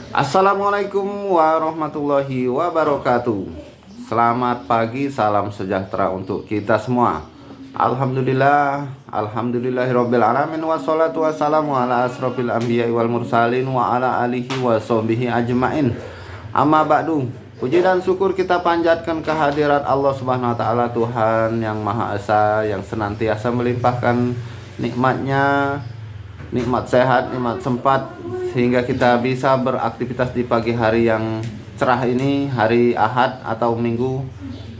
Assalamualaikum warahmatullahi wabarakatuh. Selamat pagi, salam sejahtera untuk kita semua. Alhamdulillahirabbil alamin, wassalatu wassalamu ala asrofil anbiya'i wal mursalin wa ala alihi wa sahbihi ajmain. Amma ba'du. Puji dan syukur kita panjatkan kehadirat Allah Subhanahu wa taala, Tuhan yang Maha Esa, yang senantiasa melimpahkan nikmatnya, nikmat sehat, nikmat sempat, sehingga kita bisa beraktivitas di pagi hari yang cerah ini, hari Ahad atau Minggu,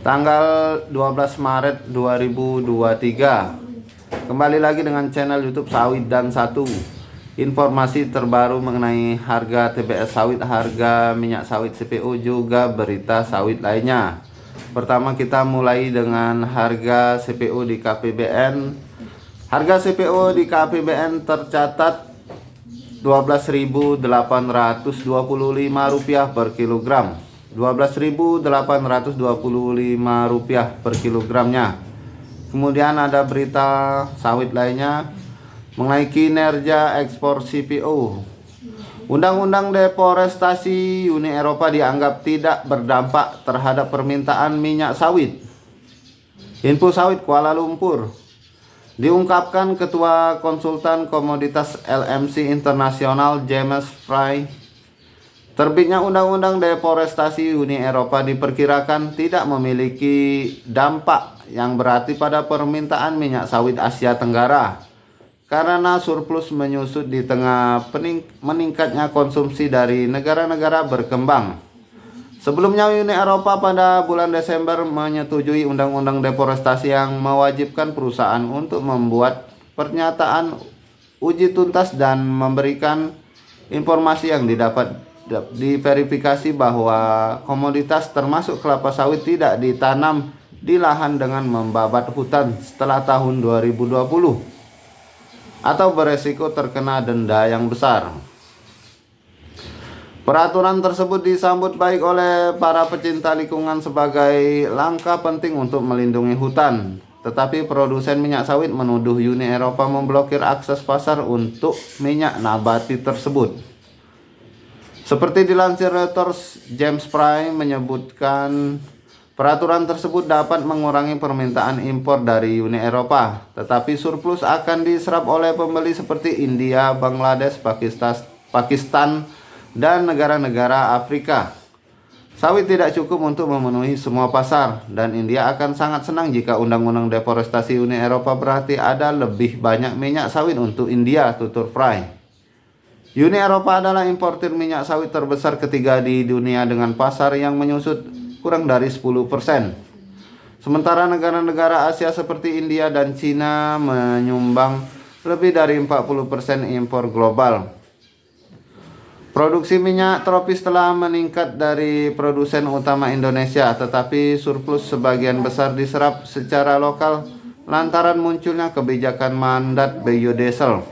tanggal 12 Maret 2023. Kembali lagi dengan channel YouTube Sawit dan Satu. Informasi terbaru mengenai harga TBS sawit, harga minyak sawit CPO, juga berita sawit lainnya. Pertama kita mulai dengan harga CPO di KPBN. Harga CPO di KPBN tercatat Rp12.825 per kilogram. Rp12.825 per kilogramnya. Kemudian ada berita sawit lainnya mengenai kinerja ekspor CPO. Undang-undang deforestasi Uni Eropa dianggap tidak berdampak terhadap permintaan minyak sawit. Info Sawit Kuala Lumpur. Diungkapkan Ketua Konsultan Komoditas LMC Internasional James Fry, terbitnya Undang-Undang Deforestasi Uni Eropa diperkirakan tidak memiliki dampak yang berarti pada permintaan minyak sawit Asia Tenggara, karena surplus menyusut di tengah meningkatnya konsumsi dari negara-negara berkembang. Sebelumnya Uni Eropa pada bulan Desember menyetujui Undang-Undang Deforestasi yang mewajibkan perusahaan untuk membuat pernyataan uji tuntas dan memberikan informasi yang didapat diverifikasi bahwa komoditas termasuk kelapa sawit tidak ditanam di lahan dengan membabat hutan setelah tahun 2020 atau beresiko terkena denda yang besar. Peraturan tersebut disambut baik oleh para pecinta lingkungan sebagai langkah penting untuk melindungi hutan. Tetapi produsen minyak sawit menuduh Uni Eropa memblokir akses pasar untuk minyak nabati tersebut. Seperti dilansir Reuters, James Fry menyebutkan peraturan tersebut dapat mengurangi permintaan impor dari Uni Eropa, tetapi surplus akan diserap oleh pembeli seperti India, Bangladesh, Pakistan, dan negara-negara Afrika. Sawit tidak cukup untuk memenuhi semua pasar, dan India akan sangat senang jika Undang-Undang Deforestasi Uni Eropa berarti ada lebih banyak minyak sawit untuk India, tutur Fry. Uni Eropa adalah importir minyak sawit terbesar ketiga di dunia dengan pasar yang menyusut kurang dari 10%. Sementara negara-negara Asia seperti India dan Cina menyumbang lebih dari 40% impor global. Produksi minyak tropis telah meningkat dari produsen utama Indonesia, tetapi surplus sebagian besar diserap secara lokal lantaran munculnya kebijakan mandat biodiesel.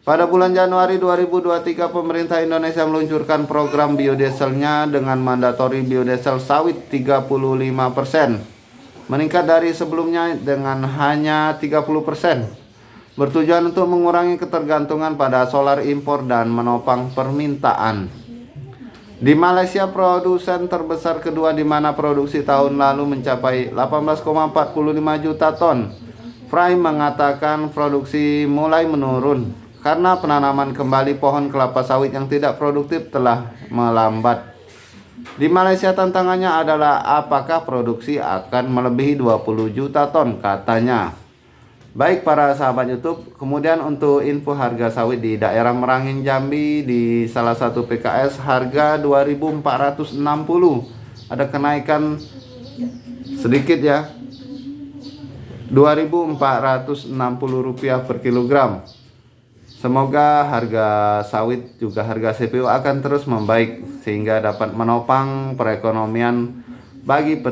Pada bulan Januari 2023, pemerintah Indonesia meluncurkan program biodieselnya dengan mandatori biodiesel sawit 35%, meningkat dari sebelumnya dengan hanya 30%. Bertujuan untuk mengurangi ketergantungan pada solar impor dan menopang permintaan. Di Malaysia, produsen terbesar kedua di mana produksi tahun lalu mencapai 18,45 juta ton. Fry mengatakan produksi mulai menurun karena penanaman kembali pohon kelapa sawit yang tidak produktif telah melambat. Di Malaysia tantangannya adalah apakah produksi akan melebihi 20 juta ton, katanya. Baik para sahabat YouTube, kemudian untuk info harga sawit di daerah Merangin Jambi, di salah satu PKS harga 2.460. Ada kenaikan sedikit ya, Rp2.460 per kilogram. Semoga harga sawit juga harga CPO akan terus membaik sehingga dapat menopang perekonomian bagi